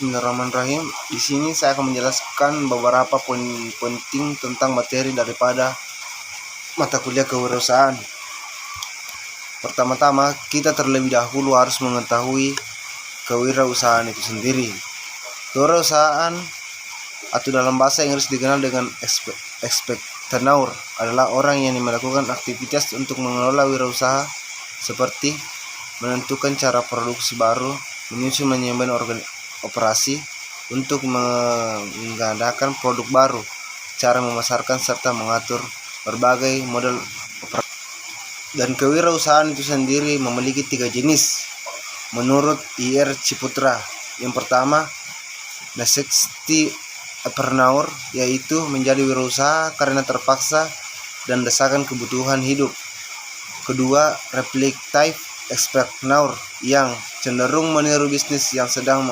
Bismillahirrahmanirrahim. Di sini saya akan menjelaskan beberapa poin penting tentang materi daripada mata kuliah kewirausahaan. Pertama-tama, kita terlebih dahulu harus mengetahui kewirausahaan itu sendiri. Kewirausahaan atau dalam bahasa Inggris dikenal dengan entrepreneur adalah orang yang melakukan aktivitas untuk mengelola wirausaha seperti menentukan cara produksi baru, menyusun manajemen operasi untuk mengadakan produk baru, cara memasarkan serta mengatur berbagai model operasi. Dan kewirausahaan itu sendiri memiliki 3 jenis menurut Ir Ciputra. Yang pertama, necessity entrepreneur, yaitu menjadi wirausaha karena terpaksa dan desakan kebutuhan hidup. Kedua, reflective entrepreneur, yang cenderung meniru bisnis yang sedang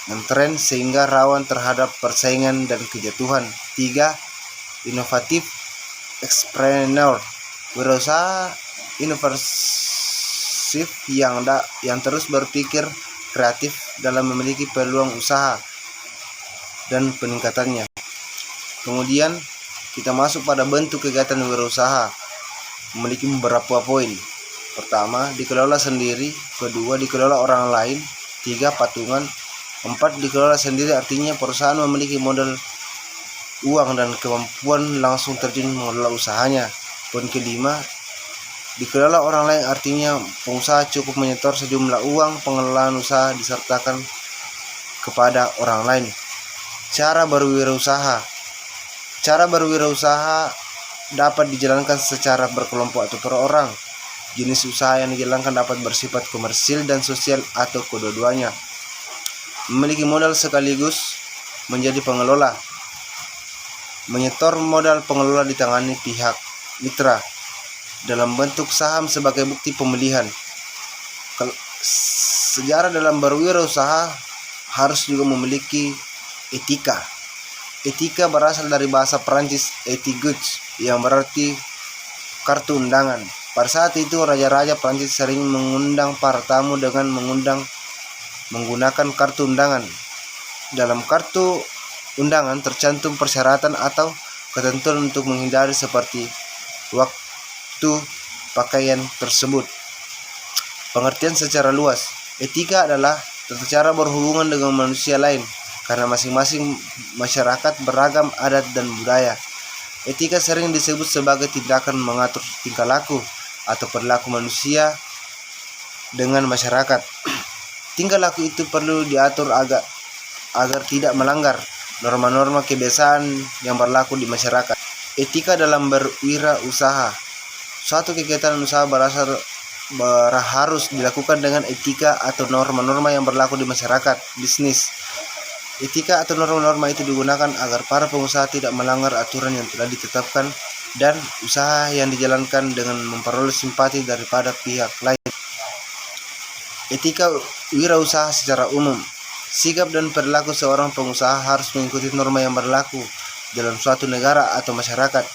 mentren sehingga rawan terhadap persaingan dan kejatuhan. 3, inovatif entrepreneur, wirausaha inovatif yang terus berpikir kreatif dalam memiliki peluang usaha dan peningkatannya. Kemudian kita masuk pada bentuk kegiatan wirausaha, memiliki beberapa poin. Pertama, dikelola sendiri. Kedua, dikelola orang lain. 3, patungan. 4, dikelola sendiri, artinya perusahaan memiliki modal uang dan kemampuan langsung terjun mengelola usahanya. Poin kelima, dikelola orang lain, artinya pengusaha cukup menyetor sejumlah uang pengelolaan usaha disertakan kepada orang lain. Cara berwirausaha. Cara berwirausaha dapat dijalankan secara berkelompok atau per orang. Jenis usaha yang dijalankan dapat bersifat komersil dan sosial atau kedua-duanya. Memiliki modal sekaligus menjadi pengelola. Menyetor modal pengelola ditangani pihak mitra dalam bentuk saham sebagai bukti pembelian. Sejarah dalam berwirausaha harus juga memiliki etika. Etika berasal dari bahasa Perancis éthique yang berarti kartu undangan. Pada saat itu raja-raja Prancis sering mengundang para tamu dengan menggunakan kartu undangan. Dalam kartu undangan tercantum persyaratan atau ketentuan untuk menghindari seperti waktu pakaian tersebut. Pengertian secara luas, etika adalah tata cara berhubungan dengan manusia lain karena masing-masing masyarakat beragam adat dan budaya. Etika sering disebut sebagai tindakan mengatur tingkah laku atau perilaku manusia dengan masyarakat. Tingkah laku itu perlu diatur agar tidak melanggar norma-norma kebiasaan yang berlaku di masyarakat. Etika dalam berwirausaha. Suatu kegiatan usaha harus dilakukan dengan etika atau norma-norma yang berlaku di masyarakat bisnis. Etika atau norma-norma itu digunakan agar para pengusaha tidak melanggar aturan yang telah ditetapkan dan usaha yang dijalankan dengan memperoleh simpati daripada pihak lain. Etika wirausaha secara umum. Sikap dan perilaku seorang pengusaha harus mengikuti norma yang berlaku dalam suatu negara atau masyarakat.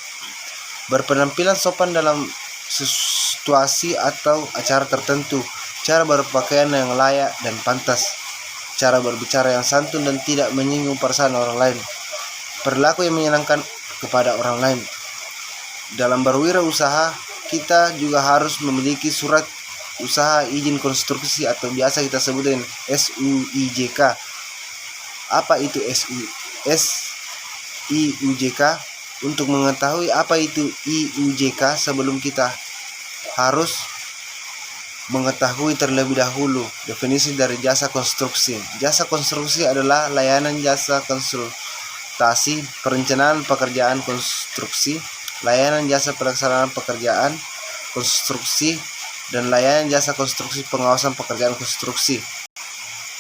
Berpenampilan sopan dalam situasi atau acara tertentu. Cara berpakaian yang layak dan pantas. Cara berbicara yang santun dan tidak menyinggung perasaan orang lain. Perilaku yang menyenangkan kepada orang lain. Dalam berwirausaha, kita juga harus memiliki surat usaha izin konstruksi atau biasa kita sebut dengan SUIJK. Apa itu SUIJK? Untuk mengetahui apa itu IUJK, sebelum kita harus mengetahui terlebih dahulu definisi dari jasa konstruksi. Jasa konstruksi adalah layanan jasa konsultasi perencanaan pekerjaan konstruksi, layanan jasa pelaksanaan pekerjaan konstruksi, dan layanan jasa konstruksi pengawasan pekerjaan konstruksi.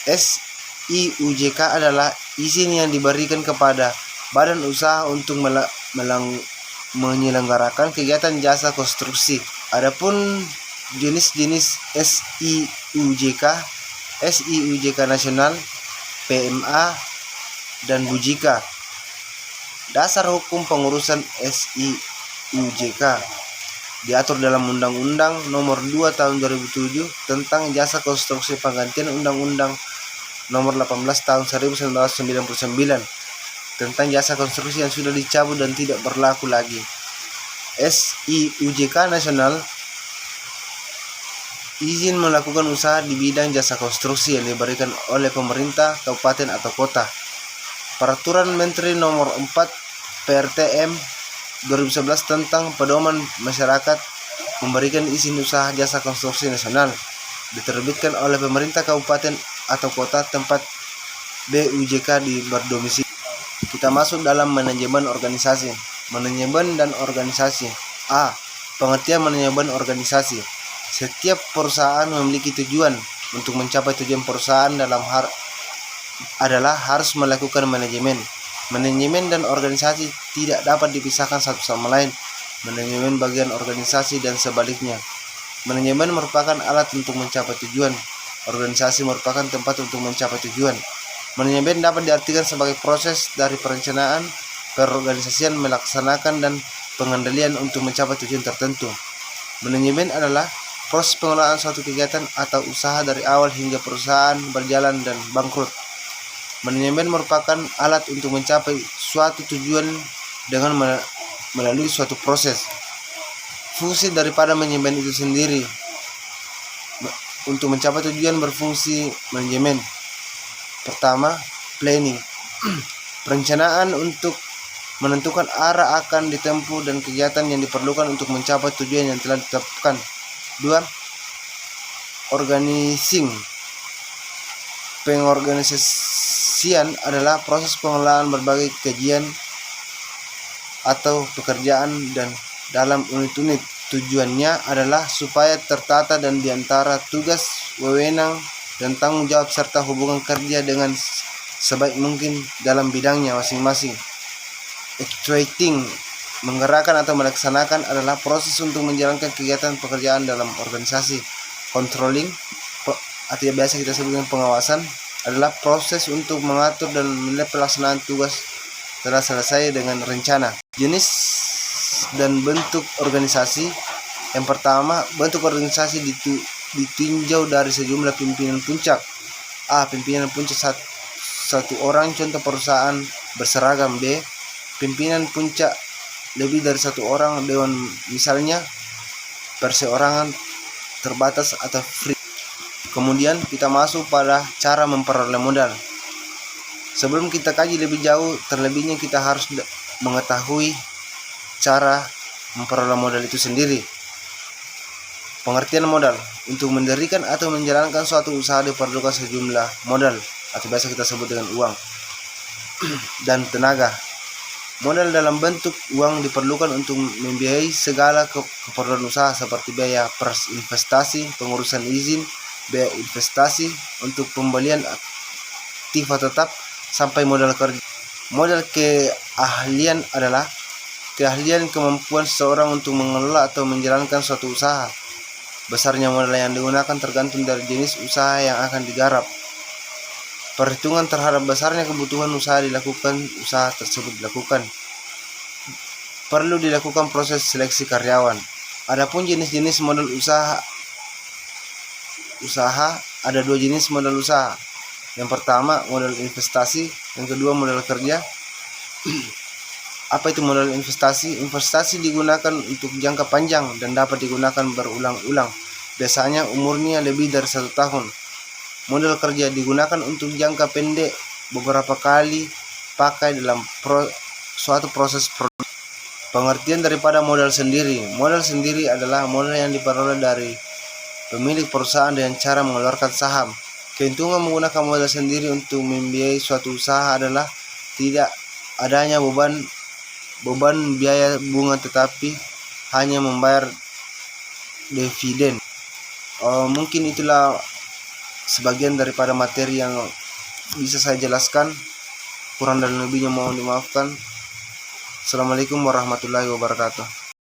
SIUJK adalah izin yang diberikan kepada badan usaha untuk menyelenggarakan kegiatan jasa konstruksi. Adapun jenis-jenis SIUJK nasional, PMA, dan BUJIKA. Dasar hukum pengurusan SIUJK diatur dalam Undang-Undang Nomor 2 Tahun 2007 tentang Jasa Konstruksi, penggantian Undang-Undang nomor 18 tahun 1999 tentang jasa konstruksi yang sudah dicabut dan tidak berlaku lagi. SIUJK nasional izin melakukan usaha di bidang jasa konstruksi yang diberikan oleh pemerintah, kabupaten atau kota. Peraturan Menteri Nomor 4 PRTM 2011 tentang pedoman masyarakat memberikan izin usaha jasa konstruksi nasional diterbitkan oleh pemerintah kabupaten atau kota tempat BUJK di berdomisili. Kita masuk dalam manajemen organisasi. Manajemen dan organisasi. A. Pengertian manajemen organisasi. Setiap perusahaan memiliki tujuan. Untuk mencapai tujuan perusahaan adalah harus melakukan manajemen. Manajemen dan organisasi tidak dapat dipisahkan satu sama lain. Manajemen bagian organisasi dan sebaliknya. Manajemen merupakan alat untuk mencapai tujuan. Organisasi merupakan tempat untuk mencapai tujuan. Manajemen dapat diartikan sebagai proses dari perencanaan, perorganisasian, melaksanakan, dan pengendalian untuk mencapai tujuan tertentu. Manajemen adalah proses pengelolaan suatu kegiatan atau usaha dari awal hingga perusahaan berjalan dan bangkrut. Manajemen merupakan alat untuk mencapai suatu tujuan dengan melalui suatu proses. Fungsi daripada manajemen itu sendiri untuk mencapai tujuan berfungsi manajemen. Pertama, planning. Perencanaan untuk menentukan arah akan ditempuh dan kegiatan yang diperlukan untuk mencapai tujuan yang telah ditetapkan. 2. Organizing. Pengorganisasian adalah proses pengelolaan berbagai kajian atau pekerjaan dan dalam unit-unit. Tujuannya adalah supaya tertata dan diantara tugas, wewenang, dan tanggung jawab serta hubungan kerja dengan sebaik mungkin dalam bidangnya masing-masing. Actuating. Menggerakkan atau melaksanakan adalah proses untuk menjalankan kegiatan pekerjaan dalam organisasi. Controlling, atau yang biasa kita sebut dengan pengawasan, adalah proses untuk mengatur dan menilai pelaksanaan tugas telah selesai dengan rencana. Jenis dan bentuk organisasi. Yang pertama, bentuk organisasi ditinjau dari sejumlah pimpinan puncak. A. Pimpinan puncak satu orang, contoh perusahaan berseragam. B. Pimpinan puncak lebih dari satu orang, dewan misalnya perseorangan, terbatas atau free. Kemudian kita masuk pada cara memperoleh modal. Sebelum kita kaji lebih jauh, terlebihnya kita harus mengetahui cara memperoleh modal itu sendiri. Pengertian modal. Untuk mendirikan atau menjalankan suatu usaha diperlukan sejumlah modal, atau biasa kita sebut dengan uang dan tenaga. Modal dalam bentuk uang diperlukan untuk membiayai segala keperluan usaha seperti biaya investasi, pengurusan izin, biaya investasi untuk pembelian aktiva tetap, sampai modal kerja. Modal keahlian adalah keahlian kemampuan seseorang untuk mengelola atau menjalankan suatu usaha. Besarnya modal yang digunakan tergantung dari jenis usaha yang akan digarap. Perhitungan terhadap besarnya kebutuhan usaha tersebut dilakukan. Perlu dilakukan proses seleksi karyawan. Adapun jenis-jenis modal usaha ada dua jenis modal usaha. Yang pertama modal investasi, yang kedua modal kerja. Apa itu modal investasi? Investasi digunakan untuk jangka panjang dan dapat digunakan berulang-ulang. Biasanya umurnya lebih dari 1 tahun. Modal kerja digunakan untuk jangka pendek, beberapa kali pakai dalam suatu proses produksi. Pengertian daripada modal sendiri. Modal sendiri adalah modal yang diperoleh dari pemilik perusahaan dengan cara mengeluarkan saham. Keuntungan menggunakan modal sendiri untuk membiayai suatu usaha adalah tidak adanya beban biaya bunga, tetapi hanya membayar dividen. Mungkin itulah sebagian daripada materi yang bisa saya jelaskan. Kurang dan lebihnya mohon dimaafkan. Assalamualaikum warahmatullahi wabarakatuh.